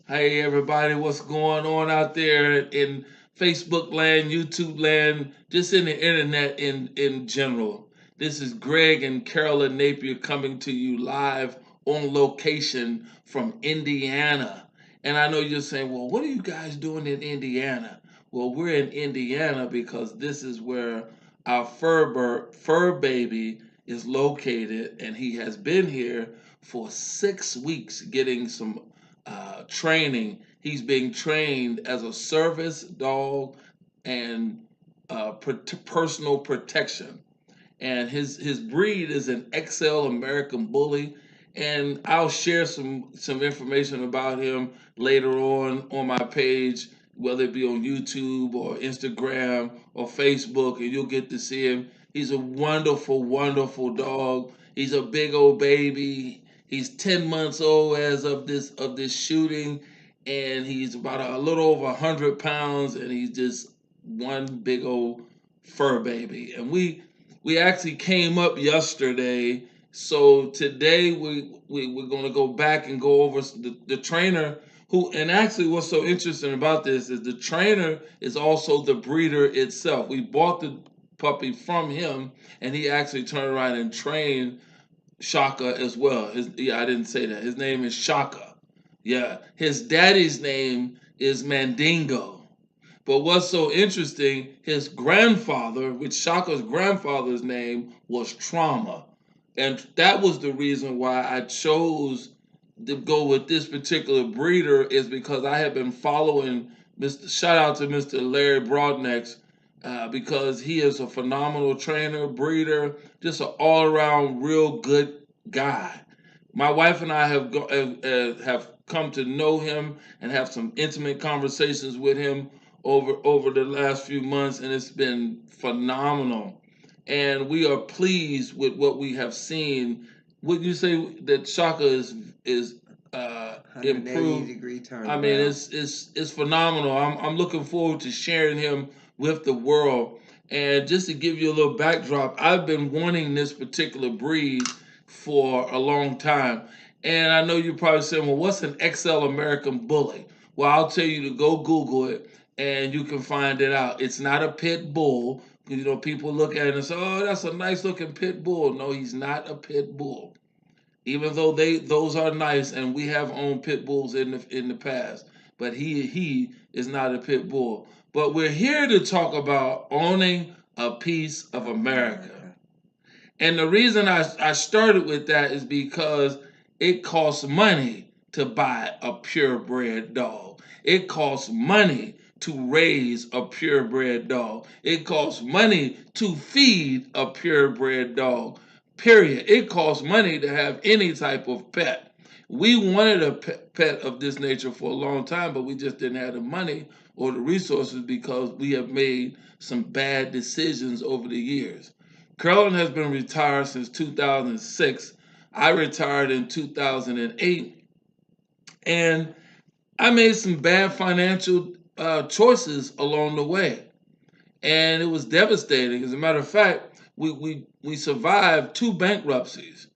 Hey everybody, what's going on out there in Facebook land, YouTube land, just in the internet in general? This is Greg and Carolyn Napier coming to you live on location from Indiana. And I know you're saying, well, what are you guys doing in Indiana? Well, we're in Indiana because this is where our fur baby is located, and he has been here for 6 weeks getting some training. He's being trained as a service dog and personal protection. And his breed is an XL American Bully. And I'll share some information about him later on my page, whether it be on YouTube or Instagram or Facebook, and you'll get to see him. He's a wonderful, wonderful dog. He's a big old baby. He's 10 months old as of this shooting, and he's about a little over 100 pounds, and he's just one big old fur baby. And we actually came up yesterday, so today we're going to go back and go over the trainer who. And actually, what's so interesting about this is the trainer is also the breeder itself. We bought the puppy from him, and he actually turned around and trained Shaka as well. Yeah, I didn't say that. His name is Shaka. Yeah, his daddy's name is Mandingo. But what's so interesting, his grandfather, which Shaka's grandfather's name was Trauma. And that was the reason why I chose to go with this particular breeder, is because I have been following Mr. Shout out to Mr. Larry Broadnex, because he is a phenomenal trainer, breeder, just an all around real good guy. My wife and I have come to know him and have some intimate conversations with him over the last few months, and it's been phenomenal. And we are pleased with what we have seen. Would you say that Shaka is 180 improved? degree I mean, turnaround. it's phenomenal. I'm looking forward to sharing him with the world. And just to give you a little backdrop, I've been wanting this particular breed for a long time. And I know you're probably saying, well, what's an XL American Bully? Well, I'll tell you to go Google it, and you can find it out. It's not a pit bull. You know, people look at it and say, oh, that's a nice looking pit bull. No, he's not a pit bull, even though those are nice, and we have owned pit bulls in the past. But he is not a pit bull. But we're here to talk about owning a piece of Of America. America. And the reason I started with that is because it costs money to buy a purebred dog. It costs money to raise a purebred dog. It costs money to feed a purebred dog. Period. It costs money to have any type of pet. We wanted a pet of this nature for a long time, but we just didn't have the money or the resources because we have made some bad decisions over the years. Carolyn has been retired since 2006. I retired in 2008, and I made some bad financial choices along the way, and it was devastating. As a matter of fact, we survived two bankruptcies,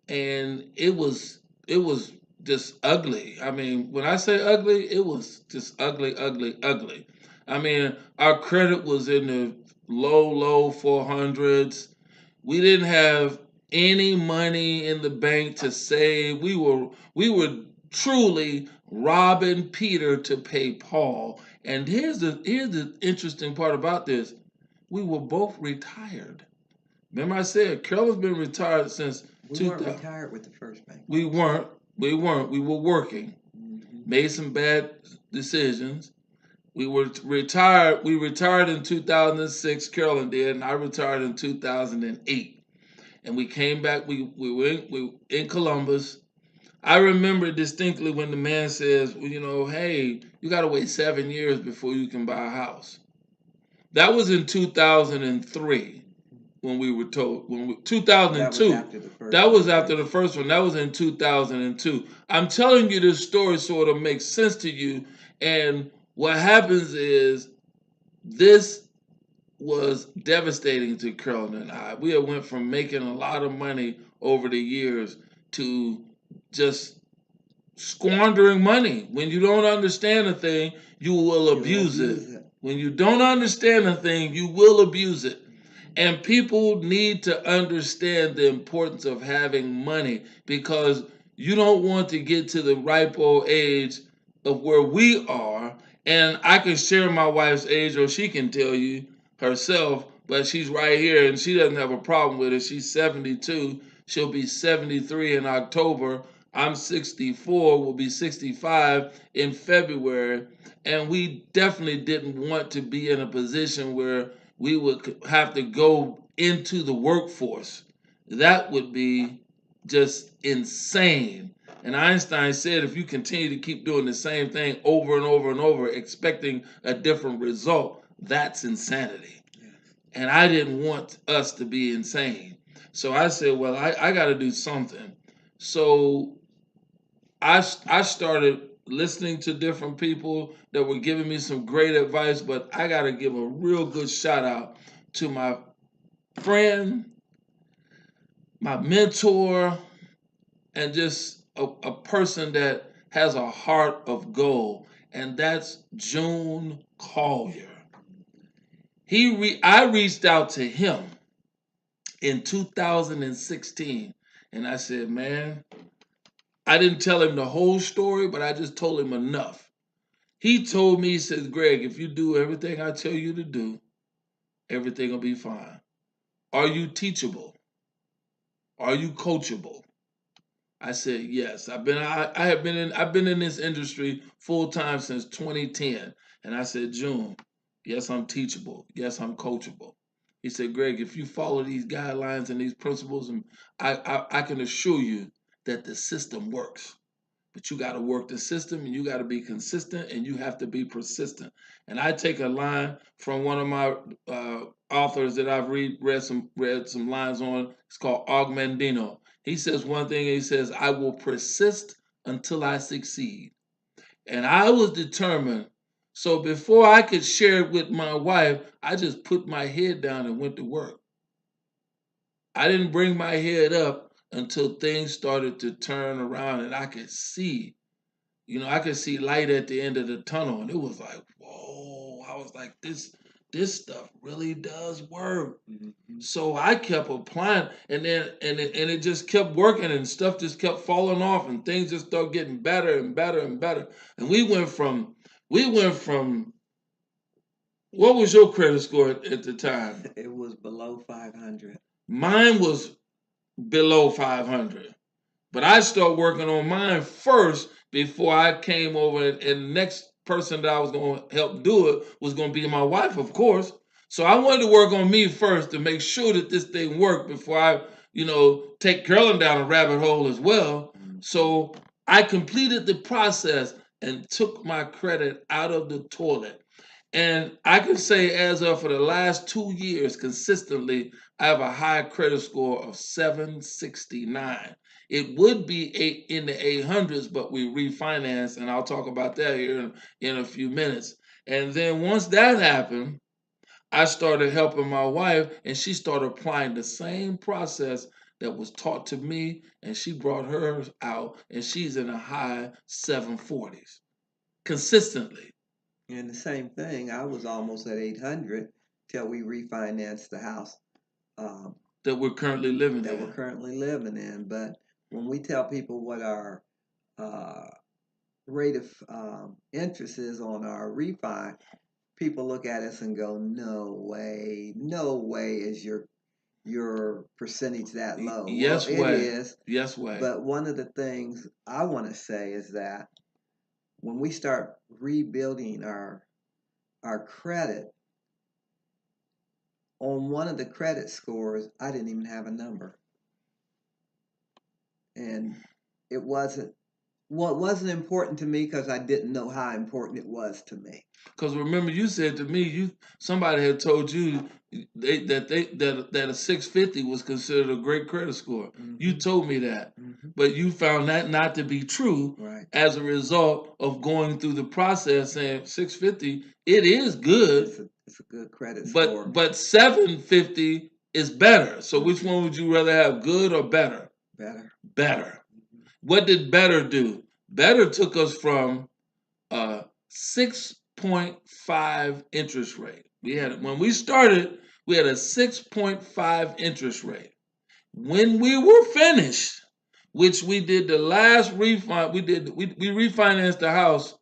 and it was just ugly. I mean, when I say ugly, it was just ugly, ugly, ugly. I mean, our credit was in the low 400s. We didn't have any money in the bank to save. We were truly robbing Peter to pay Paul. And here's the interesting part about this. We were both retired. Remember I said Carol's been retired since We weren't 2000. retired with the first We bankruptcy. weren't. We weren't. We were working. Hmm. Made some bad decisions. We were retired. We retired in 2006. Carolyn did, and I retired in 2008. And we came back. We were in Columbus. I remember distinctly when the man says, well, hey, you got to wait 7 years before you can buy a house. That was in 2003 when we were told. When we, That was 2002. after the first That was after the bankruptcy. first one. That was in 2002. I'm telling you this story sort of makes sense to you. And what happens is this was devastating to Carolyn and I. We had went from making a lot of money over the years to just squandering money. When you don't understand a thing, you will You'll abuse it. abuse it. When you don't understand a thing, you will abuse it. And people need to understand the importance of having money, because you don't want to get to the ripe old age of where we are. And I can share my wife's age, or she can tell you herself, but she's right here and she doesn't have a problem with it. She's 72. She'll be 73 in October. I'm 64, will be 65 in February. And we definitely didn't want to be in a position where we would have to go into the workforce. That would be just insane. And Einstein said if you continue to keep doing the same thing over and over and over, expecting a different result, that's insanity. And I didn't want us to be insane. So I said, well, I got to do something. So I started listening to different people that were giving me some great advice, but I got to give a real good shout out to my friend, my mentor, and just a person that has a heart of gold, and that's June Collier. I reached out to him in 2016, and I said, man, I didn't tell him the whole story, but I just told him enough. He told me, he says, Greg, if you do everything I tell you to do, everything will be fine. Are you teachable? Are you coachable? I said, yes. I've been in this industry full time since 2010. And I said, June, yes, I'm teachable. Yes, I'm coachable. He said, Greg, if you follow these guidelines and these principles, and I can assure you that the system works. But you got to work the system, and you got to be consistent, and you have to be persistent. And I take a line from one of my authors that I've read some lines on. It's called Og Mandino. He says one thing. He says, "I will persist until I succeed." And I was determined. So before I could share it with my wife, I just put my head down and went to work. I didn't bring my head up until things started to turn around and I could see, I could see light at the end of the tunnel, and it was like, whoa! I was like, this stuff really does work. So I kept applying, and it just kept working, and stuff just kept falling off, and things just started getting better and better and better. And we went from what was your credit score at the time? It was below 500. Mine was below 500. But I started working on mine first before I came over, and the next person that I was going to help do it was going to be my wife, of course. So I wanted to work on me first to make sure that this thing worked before I, take Carolyn down a rabbit hole as well. So I completed the process and took my credit out of the toilet. And I can say, as of for the last 2 years, consistently, I have a high credit score of 769. It would be in the 800s, but we refinanced, and I'll talk about that here in a few minutes. And then once that happened, I started helping my wife, and she started applying the same process that was taught to me, and she brought hers out, and she's in the high 740s consistently. And the same thing, I was almost at 800 till we refinanced the house um, That we're currently living that in. we're currently living in. But when we tell people what our uh, rate of interest is on our refi, people look at us and go, no way is your percentage that low." Yes, Well, it way. is. Yes, way. But one of the things I want to say is that when we start rebuilding our credit, on one of the credit scores, I didn't even have a number, and it wasn't. Well, it wasn't important to me because I didn't know how important it was to me. Because remember, you said to me, somebody had told you that a 650 was considered a great credit score. You told me that, but you found that not to be true. Right. As a result of going through the process, saying 650, it is good. It's a good credit score. But 750 is better. So which one would you rather have, good or better? Better. Better. What did better do? Better took us from 6.5 interest rate. When we started, we had a 6.5 interest rate. When we were finished, which we did the last refi, we refinanced the house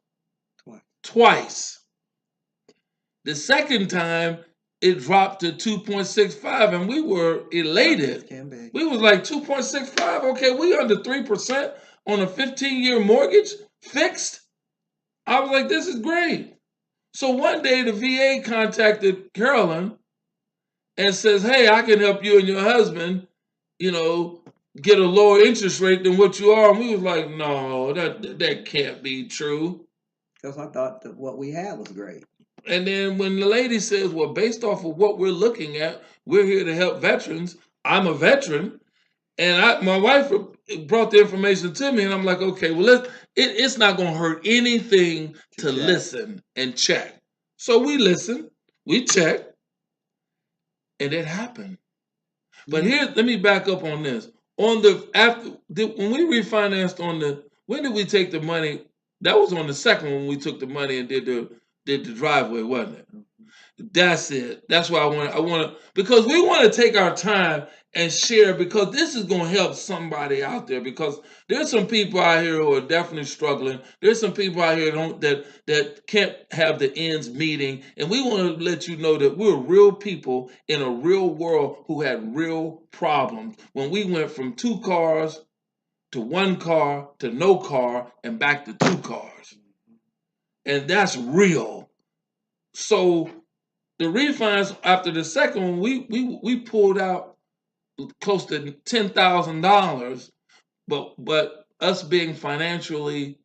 twice. The second time it dropped to 2.65 and we were elated. We was like 2.65, okay, we under 3% on a 15-year mortgage fixed. I was like, this is great. So one day the VA contacted Carolyn and says, hey, I can help you and your husband, get a lower interest rate than what you are. And we was like, no, that can't be true. Because I thought that what we had was great. And then when the lady says, well, based off of what we're looking at, we're here to help veterans. I'm a veteran. And my wife brought the information to me, and I'm like, okay, well, it's not going to hurt anything to listen and check. So we listened, we checked, and it happened. But let me back up on this. When we refinanced when did we take the money? That was on the second one we took the money and did the driveway, wasn't it? That's it. That's why I want to, because we want to take our time and share, because this is going to help somebody out there, because there's some people out here who are definitely struggling. There's some people out here that can't have the ends meeting. And we want to let you know that we're real people in a real world who had real problems. When we went from 2 cars to 1 car to no car and back to 2 cars. And that's real. So the refinance after the second one, we pulled out close to $10,000, but us being financially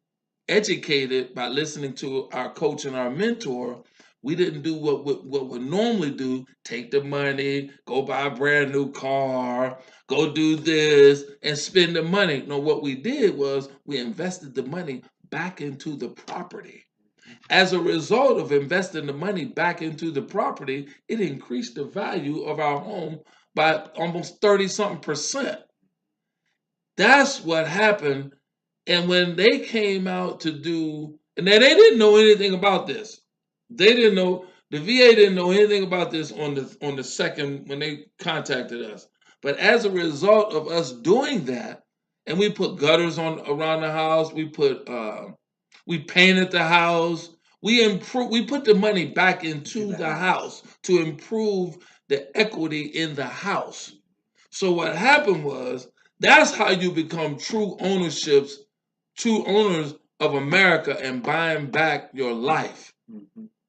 educated by listening to our coach and our mentor, we didn't do what we normally do: take the money, go buy a brand new car, go do this, and spend the money. No, what we did was we invested the money back into the property. As a result of investing the money back into the property, it increased the value of our home by almost 30-something%. That's what happened. And when they came out to do, and they didn't know anything about this. They didn't know, the VA didn't know anything about this on the second when they contacted us. But as a result of us doing that, and we put gutters around the house, we painted the house. We put the money back into the house to improve the equity in the house. So what happened was, that's how you become true owners of America and buying back your life.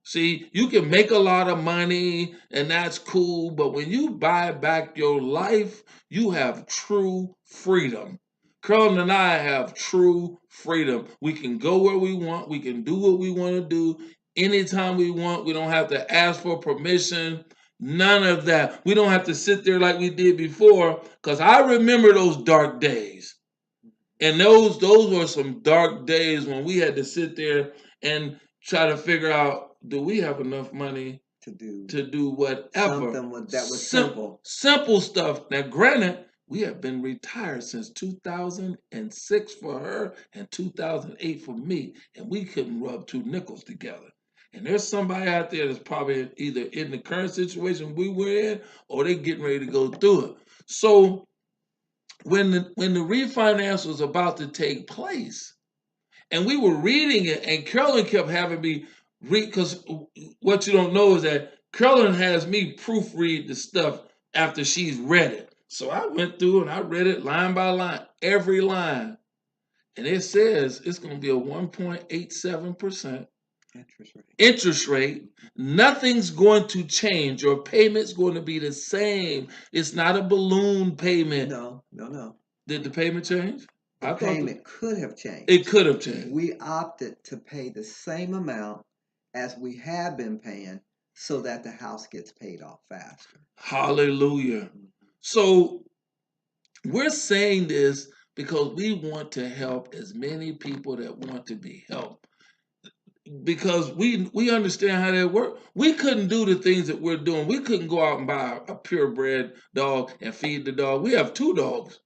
See, you can make a lot of money and that's cool, but when you buy back your life, you have true freedom. Carolyn and I have true freedom. We can go where we want. We can do what we want to do anytime we want. We don't have to ask for permission. None of that. We don't have to sit there like we did before, because I remember those dark days. And those were some dark days when we had to sit there and try to figure out, do we have enough money to do whatever? Something that was simple. Simple stuff. Now, granted, we have been retired since 2006 for her and 2008 for me, and we couldn't rub 2 nickels together. And there's somebody out there that's probably either in the current situation we were in, or they're getting ready to go through it. So when the refinance was about to take place, and we were reading it, and Carolyn kept having me read, because what you don't know is that Carolyn has me proofread the stuff after she's read it. So I went through and I read it line by line, every line. And it says it's going to be a 1.87% interest rate. Nothing's going to change. Your payment's going to be the same. It's not a balloon payment. No. Did the payment change? The payment could have changed. It could have changed. We opted to pay the same amount as we have been paying so that the house gets paid off faster. Hallelujah. So we're saying this because we want to help as many people that want to be helped. Because we understand how that works. We couldn't do the things that we're doing. We couldn't go out and buy a purebred dog and feed the dog. We have 2 dogs.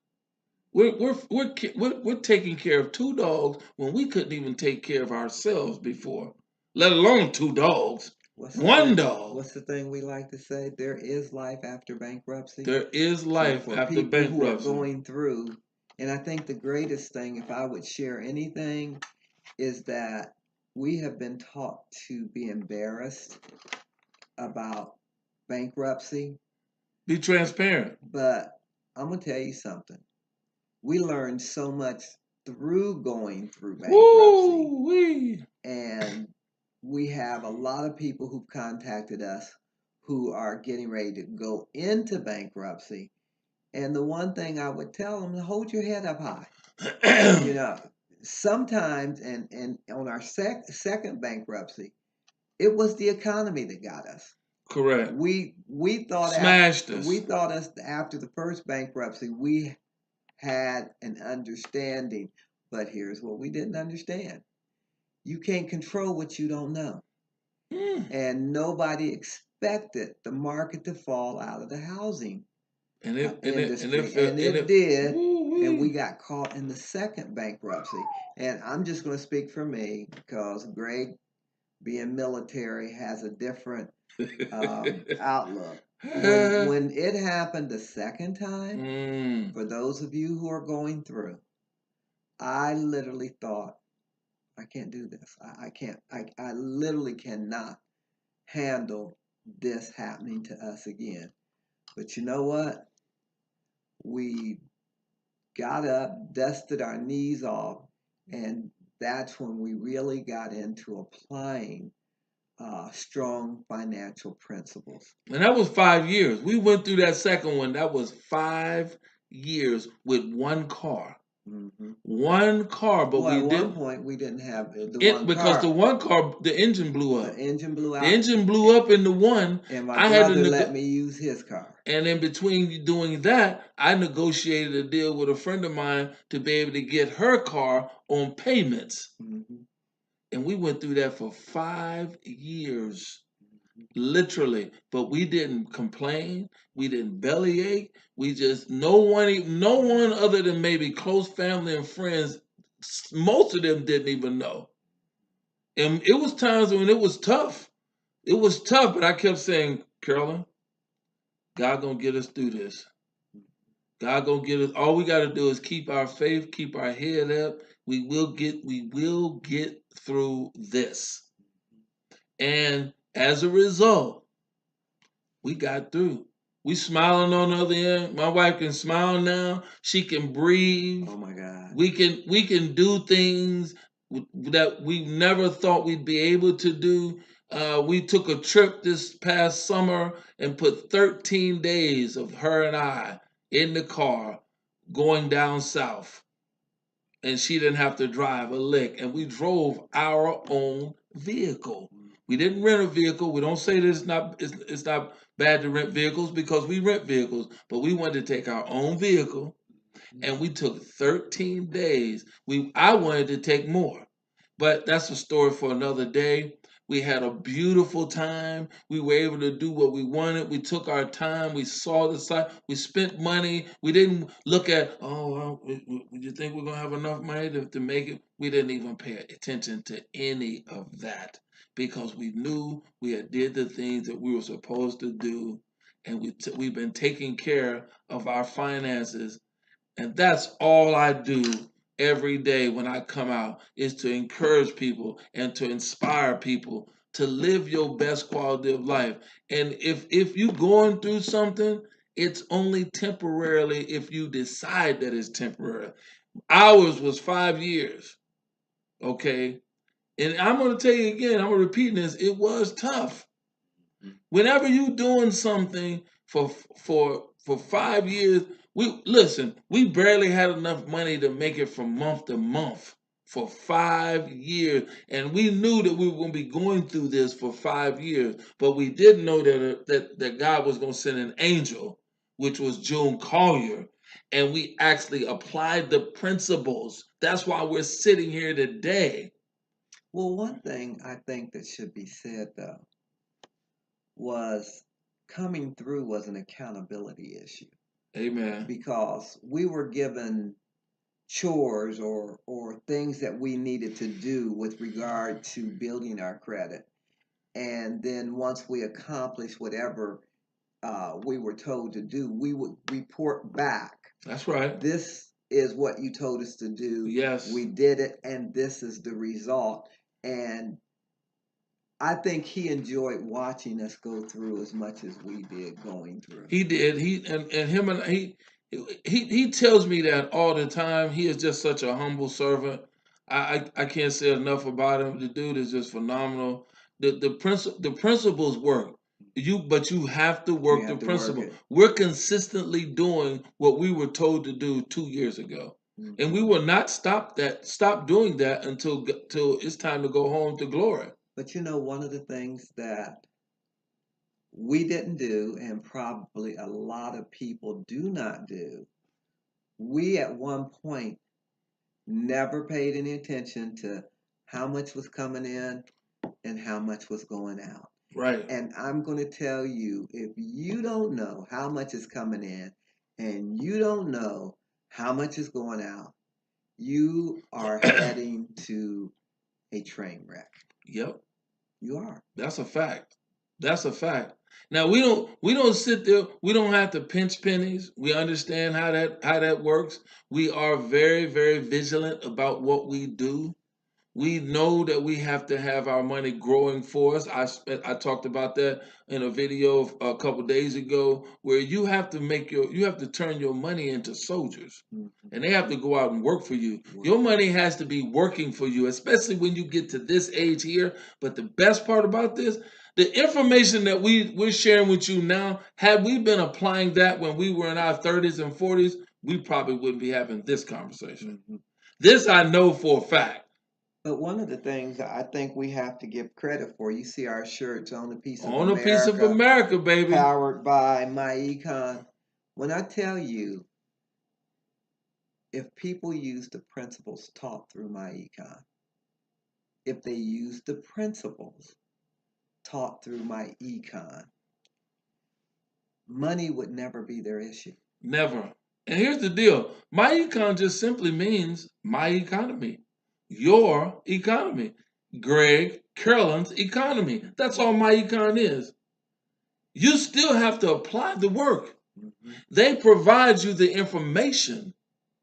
We're taking care of two dogs when we couldn't even take care of ourselves before, let alone two dogs. What's the One thing? dog. What's the thing we like to say? There is life after bankruptcy. There is So life for after people who are bankruptcy. going through, and I think the greatest thing, if I would share anything, is that we have been taught to be embarrassed about bankruptcy. Be transparent. But I'm gonna tell you something. We learned so much through going through bankruptcy, Woo wee. and we have a lot of people who've contacted us who are getting ready to go into bankruptcy. And the one thing I would tell them: hold your head up high. You know, sometimes, and on our second bankruptcy, it was the economy that got us. Correct. We thought Smashed us. after the first bankruptcy we had an understanding, but here's what we didn't understand: you can't control what you don't know, and nobody expected the market to fall out of the housing And industry, and it did, and we woo-wee. got caught in the second bankruptcy. And I'm just going to speak for me because Greg, being military, has a different outlook. When it happened the second time, for those of you who are going through, I literally thought, I can't do this. I can't. I literally cannot handle this happening to us again. But you know what? We got up, dusted our knees off, and that's when we really got into applying strong financial principles. And that was 5 years. We went through that second one. That was 5 years with one car. Mm-hmm. One car, but Well, we at one didn't. point we didn't have the one Because car. the one car, the engine blew up. The engine blew The out, engine blew up in the one. and my I had to brother let me use his car. And in between doing that, I negotiated a deal with a friend of mine to be able to get her car on payments. Mm-hmm. And we went through that for 5 years, literally. But we didn't complain. We didn't bellyache. We just no one other than maybe close family and friends. Most of them didn't even know. And it was times when it was tough. It was tough, but I kept saying, Carolyn, God gonna get us through this. God gonna get us. All we gotta do is keep our faith, keep our head up. We will get through this. And as a result, we got through. We smiling on the other end. My wife can smile now. She can breathe. Oh my God. We can do things that we never thought we'd be able to do. We took a trip this past summer and put 13 days of her and I in the car going down south, and she didn't have to drive a lick, and we drove our own vehicle. We didn't rent a vehicle. We don't say that it's not bad to rent vehicles, because we rent vehicles, but we wanted to take our own vehicle, and we took 13 days. I wanted to take more, but that's a story for another day. We had a beautiful time. We were able to do what we wanted. We took our time. We saw the site. We spent money. We didn't look at, oh, well, would you think we're going to have enough money to make it? We didn't even pay attention to any of that, because we knew we had did the things that we were supposed to do, and we've been taking care of our finances. And that's all I do every day when I come out, is to encourage people and to inspire people to live your best quality of life. And if you going through something, it's only temporarily if you decide that it's temporary. Ours was 5 years, okay? And I'm going to tell you again, I'm repeating this, it was tough. Whenever you doing something for 5 years, we barely had enough money to make it from month to month for 5 years, and we knew that we were going to be going through this for 5 years, but we didn't know that God was going to send an angel, which was June Collier, and we actually applied the principles. That's why we're sitting here today. Well, one thing I think that should be said though was coming through was an accountability issue. Amen. Because we were given chores or things that we needed to do with regard to building our credit. And then once we accomplished whatever we were told to do, we would report back. That's right. This is what you told us to do. Yes. We did it, and this is the result. And I think he enjoyed watching us go through as much as we did going through. He did. He tells me that all the time. He is just such a humble servant. I can't say enough about him. The dude is just phenomenal. The principles work. But you have to work the principle. We're consistently doing what we were told to do 2 years ago. Mm-hmm. And we will not stop doing that until it's time to go home to glory. But you know, one of the things that we didn't do, and probably a lot of people do not do, we at one point never paid any attention to how much was coming in and how much was going out. Right. And I'm going to tell you, if you don't know how much is coming in and you don't know how much is going out, you are heading to a train wreck. Yep. You are. That's a fact. That's a fact. Now we don't sit there. We don't have to pinch pennies. We understand how that works. We are very, very vigilant about what we do. We know that we have to have our money growing for us. I talked about that in a video a couple days ago, where you have to turn your money into soldiers, and they have to go out and work for you. Your money has to be working for you, especially when you get to this age here. But the best part about this, the information that we're sharing with you now, had we been applying that when we were in our 30s and 40s, we probably wouldn't be having this conversation. This I know for a fact. But one of the things I think we have to give credit for, you see our shirts on a piece of America. On a piece of America, baby. Powered by MyEcon. When I tell you, if people use the principles taught through MyEcon, if they use the principles taught through MyEcon, money would never be their issue. Never. And here's the deal. MyEcon just simply means my economy. Your economy. Greg Carolyn's economy. That's all MyEcon is. You still have to apply the work. They provide you the information,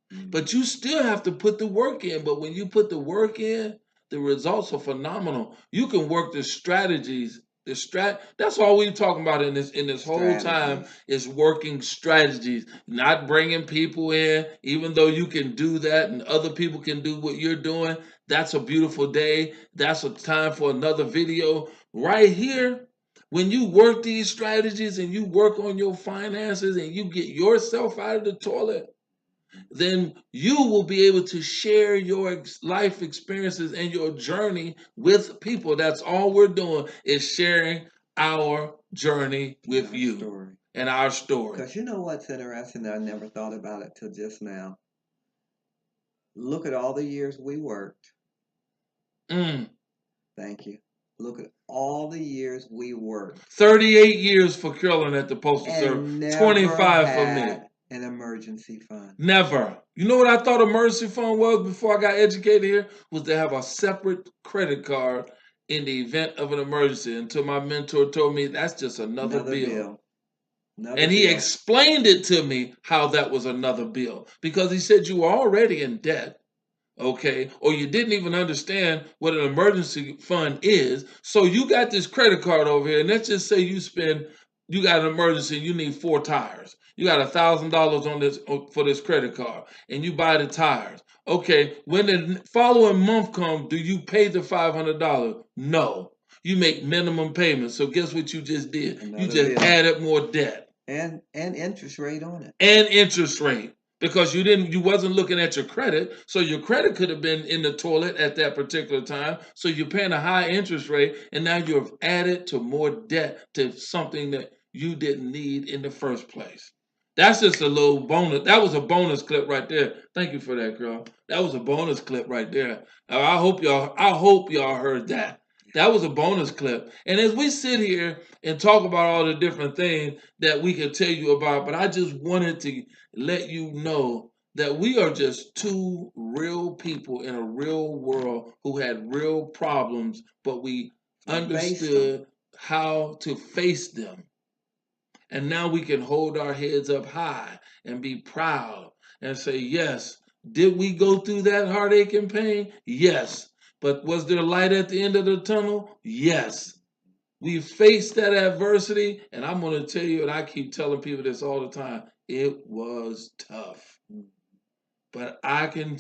but you still have to put the work in. But when you put the work in, the results are phenomenal. You can work the strategies. That's all we're talking about in this whole time is working strategies, not bringing people in, even though you can do that and other people can do what you're doing. That's a beautiful day. That's a time for another video right here. When you work these strategies and you work on your finances and you get yourself out of the toilet, then you will be able to share your life experiences and your journey with people. That's all we're doing, is sharing our journey with you and our story. Because you know what's interesting? I never thought about it till just now. Look at all the years we worked. Thank you. Look at all the years we worked. 38 years for Carolyn at the Postal Service. 25 for me. An emergency fund. Never. You know what I thought emergency fund was before I got educated here? Was to have a separate credit card in the event of an emergency, until my mentor told me that's just another bill. And he explained it to me how that was another bill, because he said you were already in debt, okay, or you didn't even understand what an emergency fund is. So you got this credit card over here, and let's just say you got an emergency, you need 4 tires. You got $1,000 on this for this credit card, and you buy the tires. Okay, when the following month comes, do you pay the $500? No. You make minimum payments. So guess what you just did? You just added more debt. And interest rate on it. And interest rate. Because you wasn't looking at your credit, so your credit could have been in the toilet at that particular time. So you're paying a high interest rate, and now you've added to more debt to something that you didn't need in the first place. That's just a little bonus. That was a bonus clip right there. Thank you for that, girl. That was a bonus clip right there. I hope y'all heard that. That was a bonus clip. And as we sit here and talk about all the different things that we could tell you about, but I just wanted to let you know that we are just two real people in a real world who had real problems, but we And face them. understood how to face them. And now we can hold our heads up high and be proud and say, yes, did we go through that heartache and pain? Yes. But was there light at the end of the tunnel? Yes. We faced that adversity, and I'm going to tell you, and I keep telling people this all the time, it was tough. But I can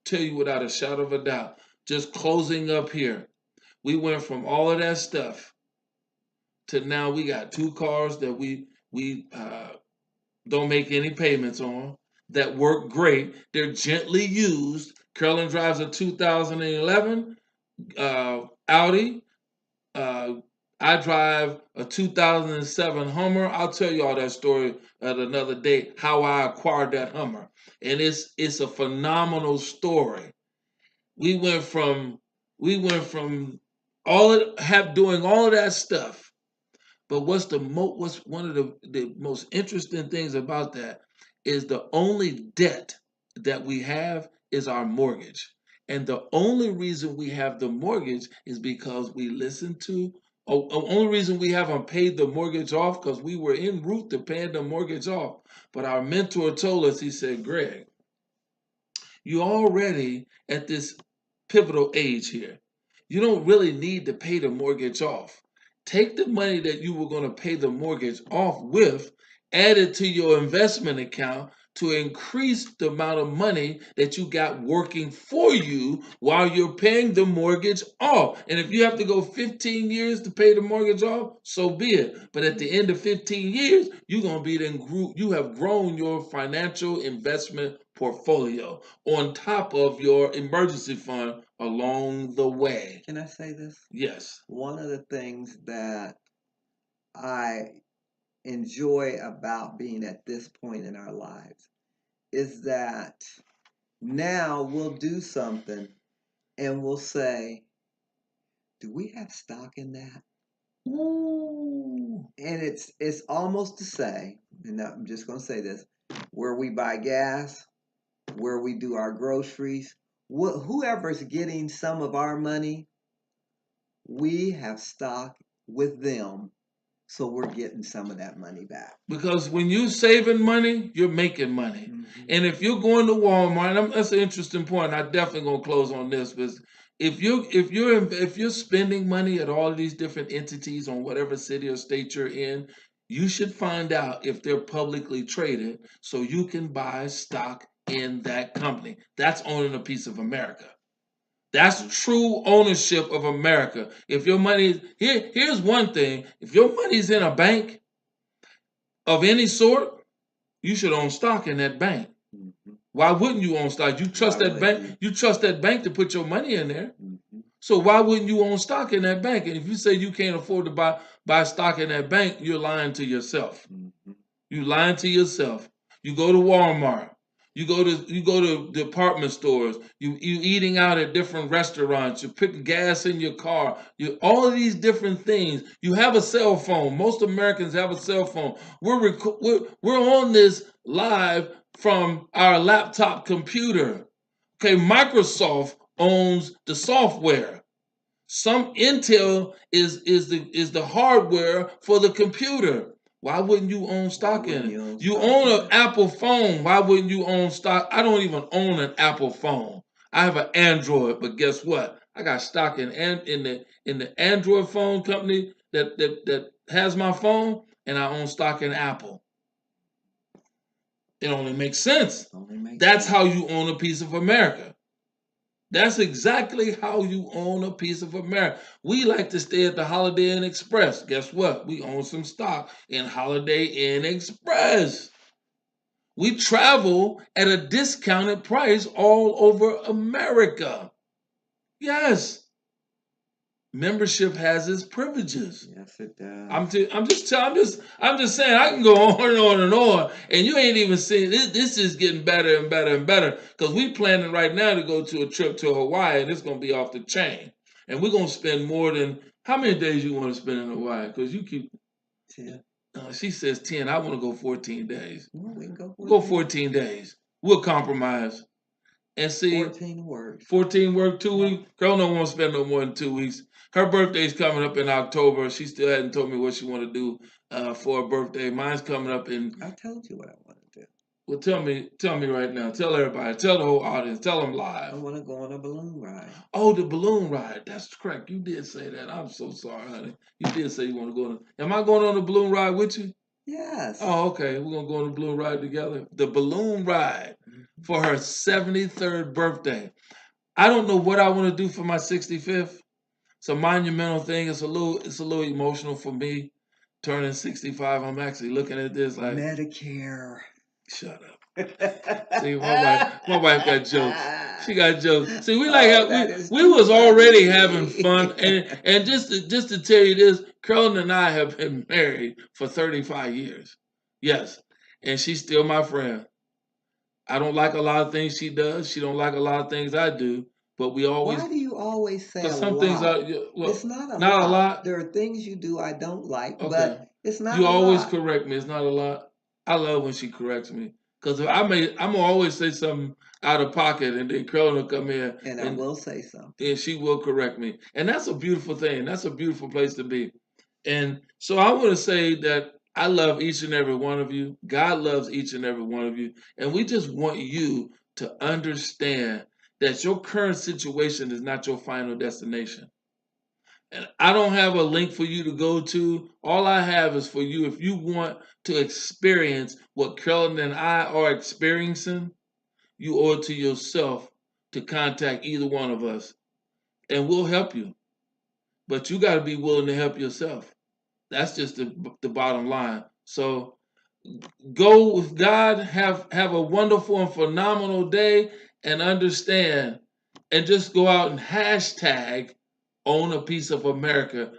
tell you without a shadow of a doubt, just closing up here, we went from all of that stuff to now we got two cars that we don't make any payments on that work great. They're gently used. Carolyn drives a 2011 Audi. Uh, I drive a 2007 Hummer. I'll tell you all that story at another day, how I acquired that Hummer. And it's a phenomenal story. We went from doing all of that stuff. But what's one of the most interesting things about that is the only debt that we have is our mortgage. And the only reason we have the mortgage is because we listened to only reason we haven't paid the mortgage off because we were en route to paying the mortgage off. But our mentor told us, he said, Greg, you're already at this pivotal age here. You don't really need to pay the mortgage off. Take the money that you were going to pay the mortgage off with, add it to your investment account to increase the amount of money that you got working for you while you're paying the mortgage off. And if you have to go 15 years to pay the mortgage off, so be it. But at the end of 15 years, you're going to be you have grown your financial investment portfolio on top of your emergency fund along the way. Can I say this? Yes. One of the things that I enjoy about being at this point in our lives is that now we'll do something and we'll say, do we have stock in that? Ooh. And it's almost to say, and I'm just going to say this, where we buy gas, where we do our groceries, whoever's getting some of our money, we have stock with them, so we're getting some of that money back. Because when you're saving money, you're making money. And if you're going to Walmart, that's an interesting point. I'm definitely gonna close on this, but if you're spending money at all of these different entities on whatever city or state you're in, you should find out if they're publicly traded so you can buy stock in that company. That's owning a piece of America. That's true ownership of America. If your money here's one thing: if your money's in a bank of any sort, you should own stock in that bank. Why wouldn't you own stock? You trust that bank. You trust that bank to put your money in there. So why wouldn't you own stock in that bank? And if you say you can't afford to buy stock in that bank, you're lying to yourself. You lying to yourself. You go to Walmart. You go to department stores. You eating out at different restaurants. You putting gas in your car. You all of these different things. You have a cell phone. Most Americans have a cell phone. We're on this live from our laptop computer. Okay, Microsoft owns the software. Some Intel is the hardware for the computer. Why wouldn't you own stock in it? You own an Apple phone. Why wouldn't you own stock? I don't even own an Apple phone. I have an Android, but guess what? I got stock in the Android phone company that has my phone, and I own stock in Apple. It only makes sense. That's how you own a piece of America. That's exactly how you own a piece of America. We like to stay at the Holiday Inn Express. Guess what? We own some stock in Holiday Inn Express. We travel at a discounted price all over America. Yes. Membership has its privileges. Yes, it does. I'm just saying I can go on and on and on, and you ain't even seeing this. This is getting better and better and better because we planning right now to go to a trip to Hawaii, and it's gonna be off the chain. And we're gonna spend more than how many days you want to spend in Hawaii? Because you keep 10. She says 10. I want to go 14 days. Well, we can go 14. Go 14 days. We'll compromise and see. 14 works. 14 work 2 weeks. Yeah. Girl don't want to spend no more than 2 weeks. Her birthday's coming up in October. She still hadn't told me what she want to do for her birthday. Mine's coming up in. I told you what I want to do. Well, tell me right now. Tell everybody. Tell the whole audience. Tell them I live. want to go on a balloon ride. Oh, the balloon ride. That's correct. You did say that. I'm so sorry, honey. You did say you want to go on. Am I going on the balloon ride with you? Yes. Oh, okay. We're gonna go on the balloon ride together. The balloon ride for her 73rd birthday. I don't know what I want to do for my 65th. It's a monumental thing. It's a little emotional for me. Turning 65, I'm actually looking at this like Medicare. Shut up. See, my wife got jokes. She got jokes. See, we we was already having fun, and just to tell you this, Carolyn and I have been married for 35 years. Yes, and she's still my friend. I don't like a lot of things she does. She don't like a lot of things I do. But we always. Why do you always say a some lot? things are well, It's not a not lot. a lot. There are things you do I don't like, Okay. but it's not You a always lot. correct me. It's not a lot. I love when she corrects me because I'm gonna always say something out of pocket, and then Carolyn will come in And I will say something. and she will correct me, and that's a beautiful thing. That's a beautiful place to be. And so I want to say that I love each and every one of you. God loves each and every one of you, and we just want you to understand that your current situation is not your final destination. And I don't have a link for you to go to. All I have is for you. If you want to experience what Carolyn and I are experiencing, you owe it to yourself to contact either one of us, and we'll help you. But you got to be willing to help yourself. That's just the bottom line. So go with God. Have a wonderful and phenomenal day, and understand, and just go out and hashtag own a piece of America.